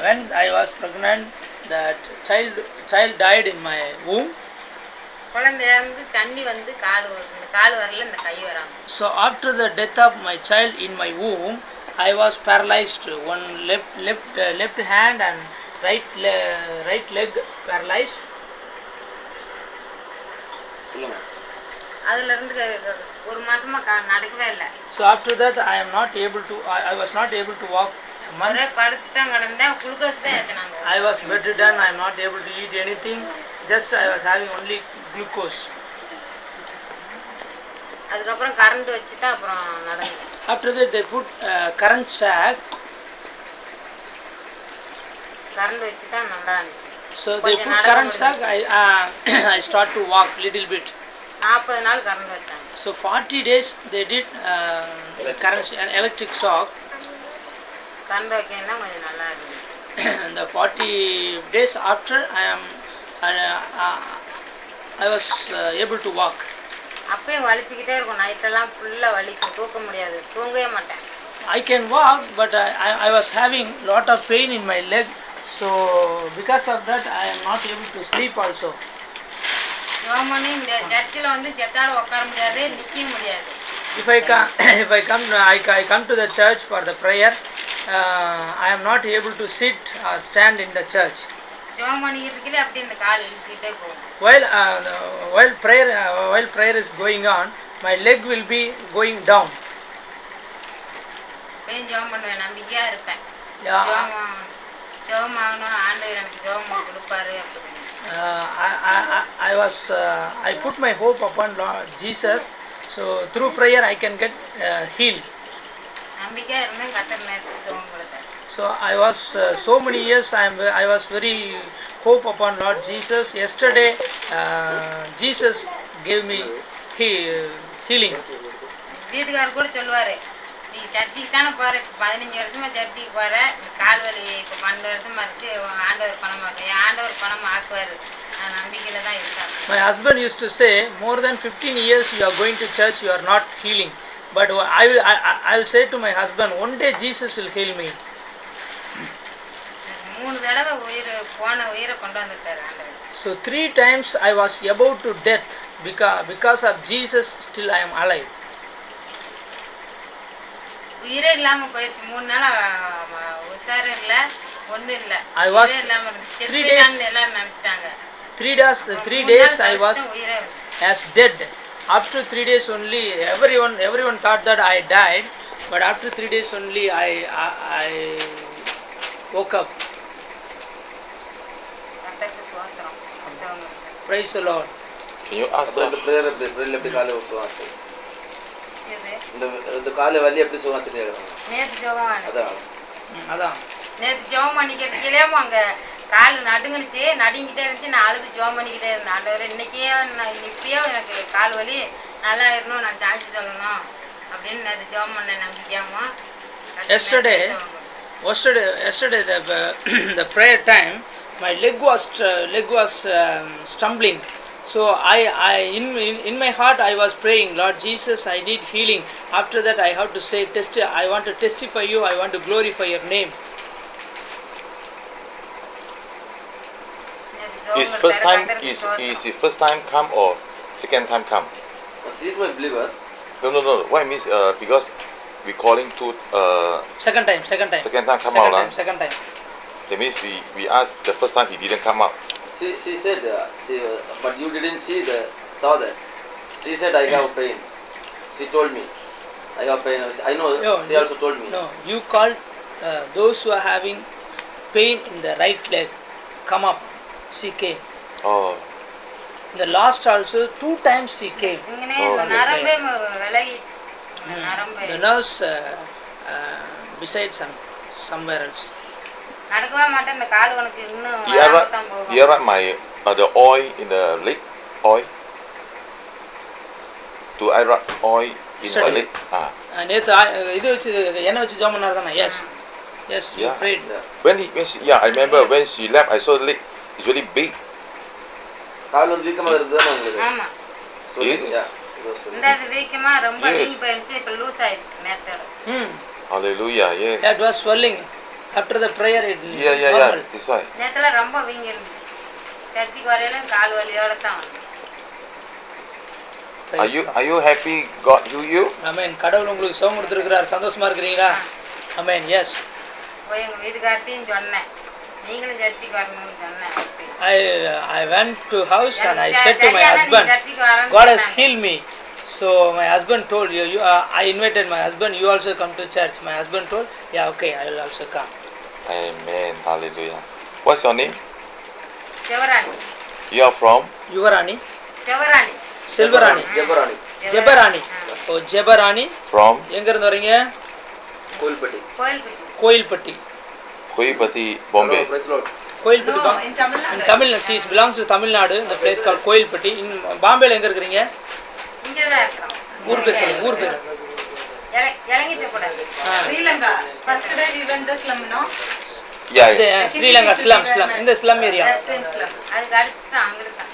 when I was pregnant, that child died in my womb. குழந்தையா இருந்து தண்ணி வந்து கால் வரல, இந்த கை வராம. So after the death of my child in my womb, I was paralyzed. One left hand and right leg paralyzed. அதுல இருந்து ஒரு மாசமா நடக்கவே இல்ல. So after that I was not able to walk. I was bedridden. I am not able to eat anything. Just I was having only glucose. அதுக்கப்புறம் current வச்சிட்டா அப்புறம் நடந்து. After that they put current sack. Current வச்சிட்டா நல்லா இருந்துச்சு. So they put current sack. I start to walk little bit. 40 நாள் current வச்சாங்க. So 40 days they did current electric shock. Current வைக்கனா கொஞ்சம் நல்லா இருந்துச்சு. And the 40 days after I was able to walk. அப்பவே வலிச்சிட்டே இருக்கும், நைட் எல்லாம் ஃபுல்லா வலிக்கும், தூக்க முடியாது, தூங்கவே மாட்டேன். I can walk, but I was having lot of pain in my leg, so because of that I am not able to sleep also. யோமனி இந்த சர்ச்சில வந்து செத்தால உட்கார முடியாது, நிக்க முடியாது. If I come to the church for the prayer, I am not able to sit or stand in the church. ஜோமனிக்கிறதுக்கே அப்படி இந்த கால் இழுத்துட்டே போகும். While prayer is going on, my leg will be going down. நான் ஜெபம் பண்ணுவேன், நம்பிக்கையா இருப்பேன். ஜெபம் ஆகணும், ஆண்டவர் எனக்கு ஜெபம் கொடுப்பாரு அப்படி. I put my hope upon Lord Jesus, so through prayer I can get healed. நம்பிக்கையா இருந்தேன், கர்த்தர் நேரத்துக்கு ஜெபம் கொடுத்தார். So I was so many years I was very hope upon Lord Jesus. Yesterday Jesus gave me healing. வீட்டுக்காரர் கூட சொல்லுவாரு, நீ சர்ச்சுக்கு தானே போற, 15 வருஷமா சர்ச்சுக்கு போற, கால் வலி இப்ப 12 வருஷமா இருக்கு, ஆண்டவர் பணம் ஆக்குவாரு, நான் நம்பிக்கையில தான் இருக்கேன். My husband used to say, more than 15 years you are going to church, you are not healing. But I will say to my husband, one day Jesus will heal me. 3 தடவை உயிரை கொண்டு வந்துட்டாரு ஆண்டவர். So 3 times I was about to death, because of Jesus still I am alive. உயிரே இல்லாம போயிடுச்சு, 3 நாளா உசாரே இல்ல, ஒண்ணு இல்ல. I was 3 days எல்லாரும் நினைச்சிட்டாங்க. 3 days I was as dead. After 3 days only everyone thought that I died, but after 3 days only I woke up. Praise the Lord. Can you ask the prayer எப்படி காலை சுவாசி இந்த காலை வலி எப்படி சுவாசி கேக்குறாங்க. நேத்து ஜெபம் அதான் நேத்து ஜெபம் பண்ணிக்கிட்டே அங்க கால் நடுங்கிட்டே இருந்துச்சு. நான் அழுது ஜெபம் பண்ணிக்கிட்டே இருந்தேன், ஆண்டவரே இப்பயே எனக்கு கால் வலி நல்லா இருக்கணும், நான் சாட்சி சொல்லணும் அப்படின்னு நேத்து ஜெபம் பண்ண நம்பிக்கையாமா. Yesterday the prayer time, my leg was stumbling. So in my heart I was praying, Lord Jesus, I need healing. After that I have to say, I want to testify you, I want to glorify your name. Is he first time come or second time come? She is my believer. No. Why means because we calling to Second time come out. Second time. That means we asked the first time, he didn't come out. She said, but you didn't saw that. She said, I have pain. She told me, I have pain. I know. She also told me. No, you called those who are having pain in the right leg, come up. She came. Oh. In the last also 2 times she came. The nurse beside somewhere else. You ever my the oil in the leg? Oil? Do I rub oil in the leg? இது வச்சு என்ன வச்சு ஜெபம் பண்ணாரு தானே? Yes, you prayed. When I remember when she left, I saw the leg. It's very big. கால் வந்து வீக்கமா இருக்குதா உங்களுக்கு? ஆமா. இந்த வீக்கமா ரொம்ப வீக் போயிடுச்சு, இப்ப லூஸ் ஆயிடுச்சு நேத்தோட. Hallelujah. Yes. That was swelling. After the prayer, it Yeah. normal. That's why. நேத்துல ரொம்ப வீங்கி இருந்துச்சு. சர்ச்சுக்கு வரையிலும் கால் வலியோட தான் வந்தேன். Are you happy God heal you? Amen. கடவுள் உங்களுக்கு சுகம் கொடுத்திருக்கிறார். சந்தோஷமா இருக்கிறீங்களா? Amen. Yes. போய் எங்க வீட்டுக்கார்ட்டையும் சொன்னேன். நீங்களும் சர்ச்சுக்கு வரணும்னு சொன்னேன். I went to house and I said to my husband, God has healed me. So my husband told I invited my husband, you also come to church. My husband told, yeah, okay, I will also come. Amen. Hallelujah. What's your name? செவராணி. You are from? Yuvarani? செவராணி. Silvarani? Jebarani. Jebarani. Oh, Jebarani. From? எங்க இருந்து வரீங்க? Kolpatti. Kovilpatti. Koilpatti, Bombay. Hello, praise Lord. Kovilpatti. No, in Tamil Nadu. In Tamil Nadu. She belongs to Tamil Nadu. The place called Kovilpatti. In பாம்பேல எங்க இருக்கீங்க? இங்க தான் இருக்கோம். ஊர் பேர் சொல்லுங்க. ஊர் பேர். இலங்கைச்சப்பட. Sri Lanka. First day we went the slum, no? Yeah. Sri Lanka slum. In the slum area. Same slum. அதுக்கு அடுத்து அங்க இருக்கு.